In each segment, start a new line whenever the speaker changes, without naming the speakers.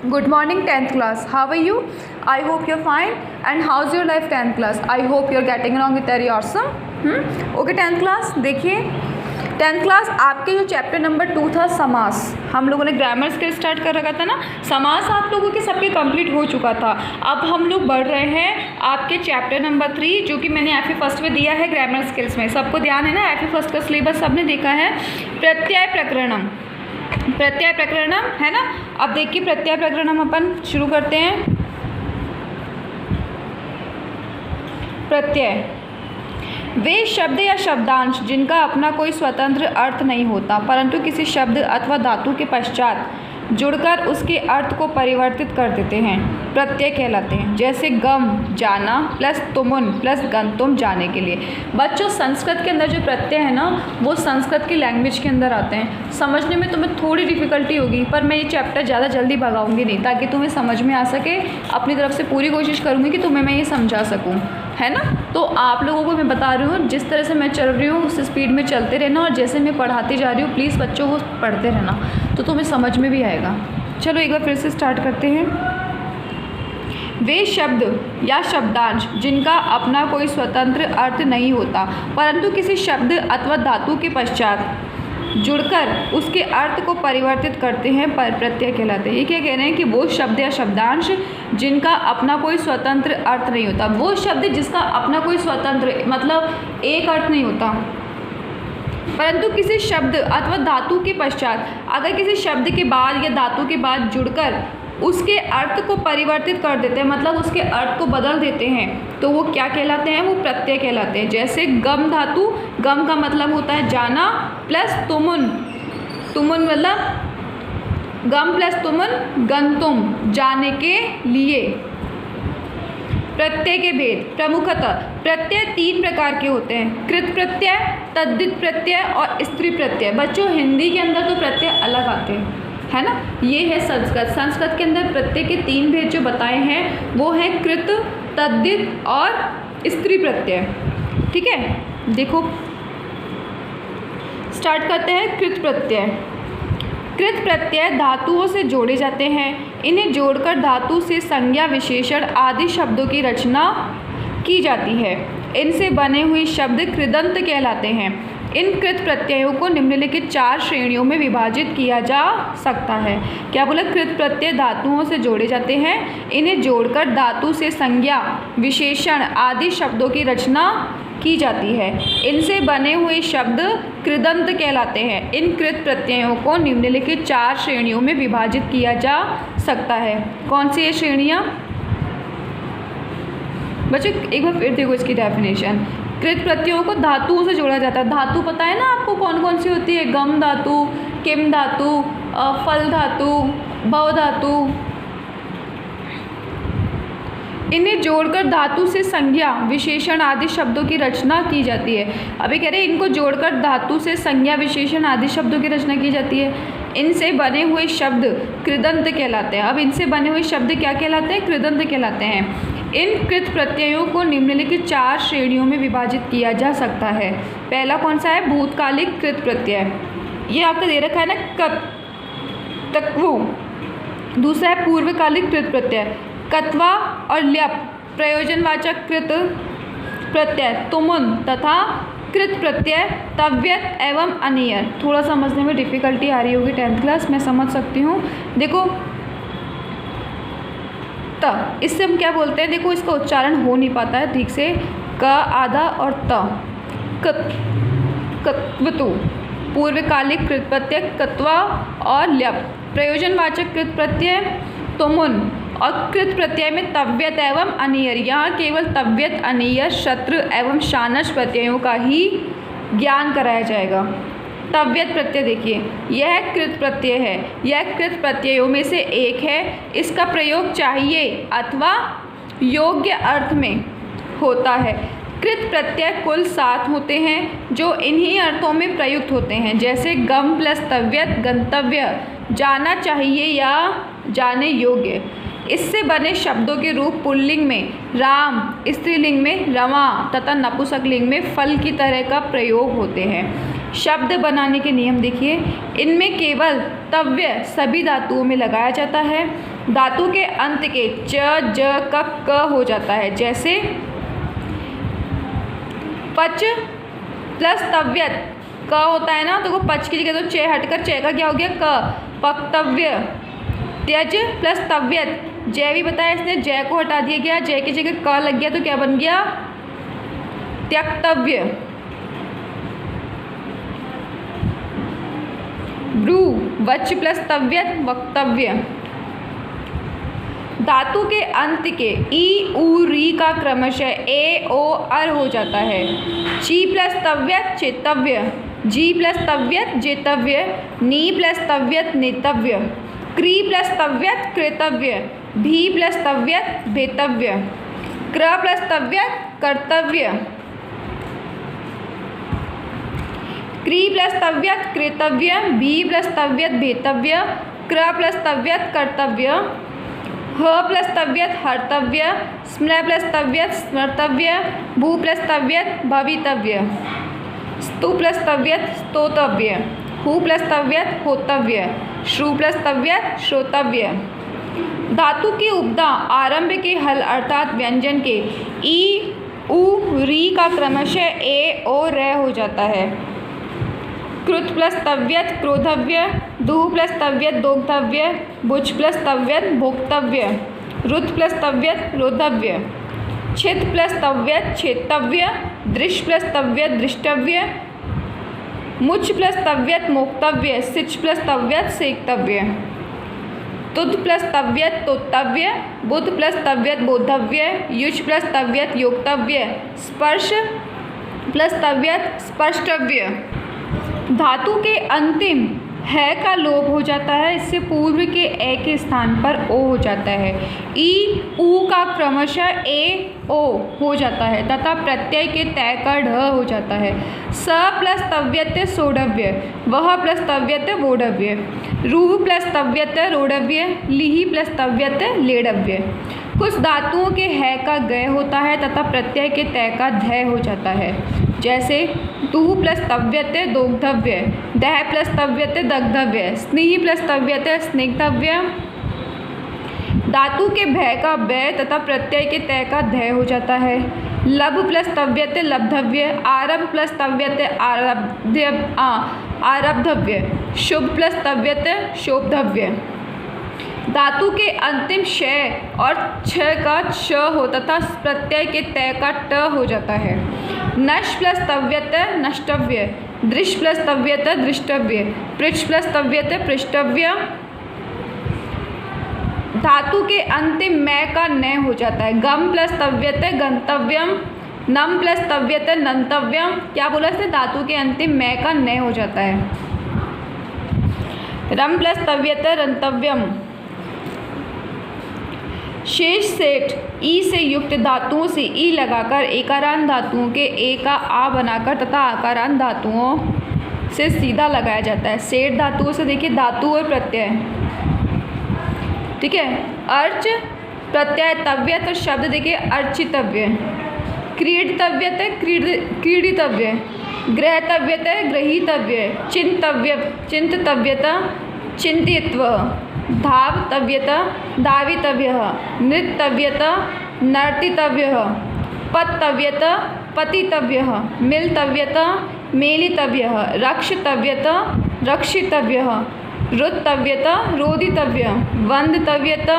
Good morning 10th class. How are you? I hope you're fine. And how's your life 10th class? I hope you're getting along with very awesome. Okay 10th class, देखिए 10th class आपके जो chapter number 2 था समास, हम लोगों ने grammar skill start कर रखा था ना। समास आप लोगों के सबके कंप्लीट हो चुका था। अब हम लोग बढ़ रहे हैं आपके चैप्टर नंबर 3 जो कि मैंने FE फर्स्ट में दिया है ग्रामर स्किल्स में। सबको ध्यान है ना, FE फर्स्ट का सिलेबस सबने देखा है। प्रत्यय प्रकरणम, प्रत्यय प्रकरणम है ना। अब देखिए प्रत्यय प्रकरणम अपन शुरू करते हैं। प्रत्यय वे शब्द या शब्दांश जिनका अपना कोई स्वतंत्र अर्थ नहीं होता परंतु किसी शब्द अथवा धातु के पश्चात जुड़कर उसके अर्थ को परिवर्तित कर देते हैं, प्रत्यय कहलाते हैं। जैसे गम जाना प्लस तुमुन प्लस गंतुम जाने के लिए। बच्चों संस्कृत के अंदर जो प्रत्यय है ना वो संस्कृत की लैंग्वेज के अंदर आते हैं। समझने में तुम्हें थोड़ी डिफ़िकल्टी होगी पर मैं ये चैप्टर ज़्यादा जल्दी भगाऊंगी नहीं, ताकि तुम्हें समझ में आ सके। अपनी तरफ से पूरी कोशिश करूँगी कि तुम्हें मैं ये समझा सकूँ, है ना। तो आप लोगों को मैं बता रही हूँ जिस तरह से मैं चल रही हूँ उस स्पीड में चलते रहना, और जैसे मैं पढ़ाती जा रही हूँ प्लीज़ बच्चों को पढ़ते रहना तो तुम्हें समझ में भी आएगा। चलो एक बार फिर से स्टार्ट करते हैं। वे शब्द या शब्दांश जिनका अपना कोई स्वतंत्र अर्थ नहीं होता परंतु किसी शब्द अथवा धातु के पश्चात जुड़कर उसके अर्थ को परिवर्तित करते हैं, प्रत्यय कहलाते हैं। ये क्या कह रहे हैं कि वो शब्द या शब्दांश जिनका अपना कोई स्वतंत्र अर्थ नहीं होता। वो शब्द जिसका अपना कोई स्वतंत्र मतलब एक अर्थ नहीं होता परंतु किसी शब्द अथवा धातु के पश्चात, अगर किसी शब्द के बाद या धातु के बाद जुड़कर उसके अर्थ को परिवर्तित कर देते हैं, मतलब उसके अर्थ को बदल देते हैं, तो वो क्या कहलाते हैं? वो प्रत्यय कहलाते हैं। जैसे गम धातु, गम का मतलब होता है जाना प्लस तुमुन, तुमुन मतलब गम प्लस तुमुन गंतुम जाने के लिए। प्रत्यय के भेद प्रमुखतः प्रत्यय 3 प्रकार के होते हैं, कृत प्रत्यय, तद्धित प्रत्यय और स्त्री प्रत्यय। बच्चों हिंदी के अंदर तो प्रत्यय अलग आते हैं, है ना। ये है संस्कृत, संस्कृत के अंदर प्रत्यय के 3 भेद जो बताए हैं वो है कृत, तद्धित और स्त्री प्रत्यय। ठीक है, देखो स्टार्ट करते हैं। कृत प्रत्यय, कृत प्रत्यय धातुओं से जोड़े जाते हैं। इन्हें जोड़कर धातु से संज्ञा विशेषण आदि शब्दों की रचना की जाती है। इनसे बने हुए शब्द कृदंत कहलाते हैं। इन कृत प्रत्ययों को निम्नलिखित 4 श्रेणियों में विभाजित किया जा सकता है। क्या बोला? कृत प्रत्यय धातुओं से जोड़े जाते हैं, इन्हें जोड़कर धातु से संज्ञा विशेषण आदि शब्दों की रचना की जाती है। इनसे बने हुए शब्द कृदंत कहलाते हैं। इन कृत प्रत्ययों को निम्नलिखित 4 श्रेणियों में विभाजित किया जा सकता है। कौन सी ये श्रेणियाँ? बच्चों एक बार फिर देखो इसकी डेफिनेशन। कृत प्रत्ययों को धातुओं से जोड़ा जाता है। धातु पता है ना आपको कौन कौन सी होती है? गम धातु, किम धातु, फल धातु, भव धातु। इन्हें जोड़कर धातु से संज्ञा विशेषण आदि शब्दों की रचना की जाती है। अभी कह रहे हैं इनको जोड़कर धातु से संज्ञा विशेषण आदि शब्दों की रचना की जाती है। इनसे बने हुए शब्द कृदंत कहलाते हैं। अब इनसे बने हुए शब्द क्या कहलाते हैं? कृदंत कहलाते हैं। इन कृत प्रत्ययों को निम्नलिखित 4 श्रेणियों में विभाजित किया जा सकता है। पहला कौन सा है? भूतकालिक कृत प्रत्यय, ये आपको दे रखा है ना, कत, तक्वु। दूसरा है पूर्वकालिक कृत प्रत्यय, कत्वा और ल्यप। प्रयोजनवाचक कृत प्रत्यय तुमुन तथा कृत प्रत्यय तव्यत एवं अनियर। थोड़ा समझने में डिफ़िकल्टी आ रही होगी 10th क्लास, मैं समझ सकती हूँ। देखो त, इससे हम क्या बोलते हैं? देखो इसका उच्चारण हो नहीं पाता है ठीक से, क आधा और त, कत्वतु। पूर्वकालिक कृत प्रत्यय कत्वा और ल्यप। प्रयोजनवाचक कृत प्रत्यय तुमुन और कृत प्रत्यय में तव्यत एवं अनियर। यहाँ केवल तव्यत, अनियर, शत्रु एवं शानच प्रत्ययों का ही ज्ञान कराया जाएगा। तव्यत प्रत्यय देखिए, यह कृत प्रत्यय है, यह कृत प्रत्ययों में से एक है। इसका प्रयोग चाहिए अथवा योग्य अर्थ में होता है। कृत प्रत्यय कुल 7 होते हैं जो इन्हीं अर्थों में प्रयुक्त होते हैं। जैसे गम प्लस तव्यत गंतव्य, जाना चाहिए या जाने योग्य। इससे बने शब्दों के रूप पुल्लिंग में राम, स्त्रीलिंग में रमा तथा नपुंसकलिंग में फल की तरह का प्रयोग होते हैं। शब्द बनाने के नियम देखिए, इनमें केवल तव्य सभी धातुओं में लगाया जाता है। धातु के अंत के च ज क हो जाता है। जैसे पच प्लस तव्यत क होता है ना, तो वो पच की जगह तो चे हटकर चे का क्या हो गया क, पक्तव्य। त्यज प्लस तव्यत जय भी बताया इसने, जय को हटा दिया गया, जय की जगह क लग गया तो क्या बन गया त्यक्तव्य। ब्रू वच प्लस तव्यत वक्तव्य। धातु के अंत के ई उ री का क्रमशः ए ओ अर हो जाता है। ची प्लस तव्यत चेतव्य, जी प्लस तव्यत जेतव्य, नी प्लस तव्यत नेतव्य, क्री प्लस तव्यत कृतव्य, भी प्लस तव्यत भेतव्य, क्र प्लस तव्यत कर्तव्य, क्री प्लस तव्यत कृतव्य, भी प्लस तव्यत भेतव्य, क्र प्लस तव्यत कर्तव्य, ह प्लस तव्यत हर्तव्य, स्म प्लस तव्यत स्मर्तव्य, भू प्लस तव्यत भवितव्य, स्तु प्लस तव्यत स्तोतव्य, हु प्लस तव्यत होतव्य, श्रु प्लस तव्यत श्रोतव्य। धातु की उपधा आरंभ के हल अर्थात व्यंजन के ई उ री का क्रमशः ए ओ र हो जाता है। कृत प्लस तव्यत क्रोधव्य, दु प्लस तव्यत दोग्धव्य, भुज प्लस तव्यत भोक्तव्य, रुत प्लस तव्यत रोधव्य, छित प्लस तव्यत छेतव्य, दृश प्लस तव्यत दृष्टव्य, मुच प्लस तव्यत मोक्तव्य, सिच प्लस तव्यत सेक्तव्य, तुद प्लस तव्यत तोतव्य, बुध प्लस तव्यत बोधव्य, युज प्लस तव्यत योक्तव्य, स्पर्श प्लस तव्यत स्पर्शव्य। धातु के अंतिम है का लोप हो जाता है, इससे पूर्व के ए के स्थान पर ओ हो जाता है। ई उ का क्रमशः ए ओ हो जाता है तथा प्रत्यय के तय का ढ हो जाता है। स प्लस तव्यत सोढ़व्य, वह प्लस तव्यत वोढ़व्य, रूह प्लस तव्यत रोढ़व्य, लिहि प्लस तव्यत लेढ़व्य। कुछ धातुओं के है का गय होता है तथा प्रत्यय के तय का धय हो जाता है। जैसे दुह प्लस तव्यत दोग्धव्य, दह प्लस तव्यत दग्धव्य, स्नेह प्लस तव्यत स्निग्धव्य। धातु के भय का व्यय तथा प्रत्यय के तय का धय हो जाता है। लब प्लस तव्यत लब्धव्य, आरभ प्लस तव्यत आरब्धव्य, शुभ प्लस तव्यत शोभधव्य। धातु के अंतिम शय और छ का च हो तथा प्रत्यय के तय का ट हो जाता है। नश प्लस तव्यत नष्टव्य, दृश प्लस तव्यत दृष्टव्य, पृच्छ प्लस तव्यत पृष्टव्य। धातु के अंतिम मै का न हो जाता है। गम प्लस तव्यत गंतव्यम, नम प्लस तव्यत नंतव्यम। क्या बोला इसने, धातु के अंतिम मै का न हो जाता है। रम प्लस तव्यत रंतव्यम। शेष सेठ ई से युक्त धातुओं से ई लगाकर एकारांत धातुओं के ए का आ बनाकर तथा आकारांत धातुओं से सीधा लगाया जाता है। सेठ धातुओं से देखिए धातु और प्रत्यय, ठीक है। अर्च प्रत्यय तव्यत और शब्द देखिए अर्चितव्य, क्रीडतव्यत क्रीडितव्य, ग्रहतव्यत ग्रहीतव्य, चिंततव्यत चिंतित्व, धावतव्यत धावितव्यः, नृतव्यत नर्तितव्यः, पतव्यत पतितव्यः, मिलतव्यत मेलितव्यः, रक्षतव्यत रक्षितव्यः, रुतव्यत रोदितव्यः, वंदतव्यत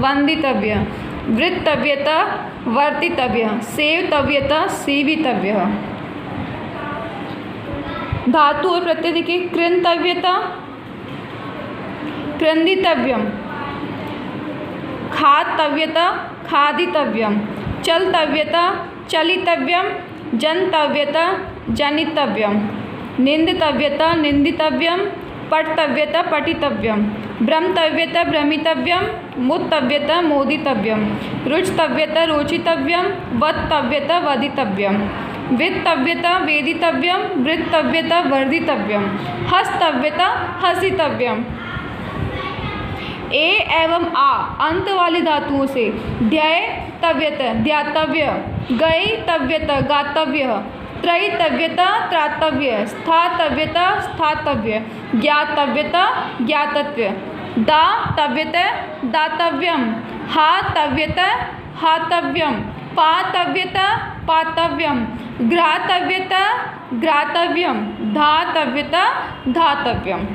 वंदितव्यः, वृत्तव्यत वर्तितव्यः, सेवतव्यत सेवितव्यः। धातु और प्रत्यय देखिए कृन्तव्यत क्रंदितव्यम, खातव्यत खादितव्यम, चलतव्यत चलितव्यम, जनतव्यत जनितव्यम, निंदितव्यत निंदितव्यम, पठतव्यत पठितव्यम, भ्रमतव्यत भ्रमितव्यम, मुत्तव्यत मोदितव्यम, रुचतव्यत रोचितव्यम, वत्तव्यत वदितव्यम, वित्तव्यत वेदितव्यम, वृत्तव्यत वर्धितव्यम, हस्तव्यत हसितव्यम। ए एवं आ अंत वाली धातुओं से ध्येतव्यत ध्यातव्य, गयितव्यत गातव्य, त्रयितव्यत त्रातव्य, स्थातव्यत स्थातव्य, ज्ञातव्यत ज्ञातव्य, दातव्यत दातव्यम, हातव्यत हातव्यम, पातव्यत पातव्यम, घ्रातव्यत घ्रातव्यम, धातव्यत धातव्यम।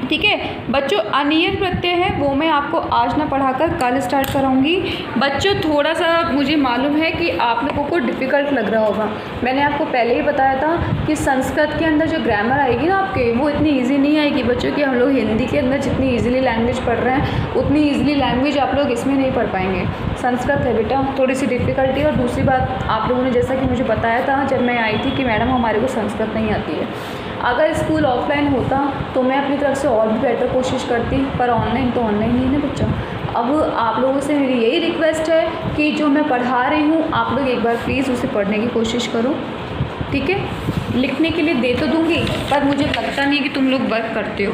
ठीक है बच्चों, अनियत प्रत्यय है वो मैं आपको आज ना पढ़ाकर कल स्टार्ट कराऊंगी। बच्चों थोड़ा सा मुझे मालूम है कि आप लोगों को डिफ़िकल्ट लग रहा होगा। मैंने आपको पहले ही बताया था कि संस्कृत के अंदर जो ग्रामर आएगी ना आपके, वो इतनी इजी नहीं आएगी बच्चों कि हम लोग हिंदी के अंदर जितनी ईजिली लैंग्वेज पढ़ रहे हैं उतनी ईजिली लैंग्वेज आप लोग इसमें नहीं पढ़ पाएंगे। संस्कृत है बेटा थोड़ी सी डिफ़िकल्टी। और दूसरी बात, आप लोगों ने जैसा कि मुझे बताया था जब मैं आई थी कि मैडम हमारे को संस्कृत नहीं आती है। अगर स्कूल ऑफलाइन होता तो मैं अपनी तरफ से और भी बेटर कोशिश करती, पर ऑनलाइन तो ऑनलाइन ही है ना बच्चा। अब आप लोगों से मेरी यही रिक्वेस्ट है कि जो मैं पढ़ा रही हूँ आप लोग एक बार प्लीज़ उसे पढ़ने की कोशिश करो। ठीक है, लिखने के लिए दे तो दूँगी पर मुझे लगता नहीं कि तुम लोग वर्क करते हो।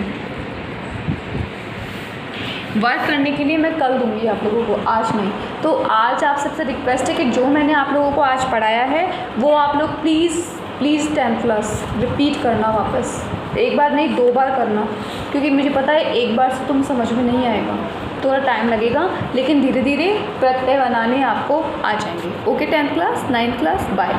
वर्क करने के लिए मैं कल दूंगी आप लोगों को, आज नहीं। तो आज आप सबसे रिक्वेस्ट है कि जो मैंने आप लोगों को आज पढ़ाया है वो आप लोग प्लीज़ 10th क्लास रिपीट करना वापस, एक बार नहीं 2 बार करना, क्योंकि मुझे पता है एक बार से तुम समझ में नहीं आएगा, थोड़ा टाइम लगेगा, लेकिन धीरे धीरे प्रत्यय बनाने आपको आ जाएंगे। Okay 10th class 9th class bye.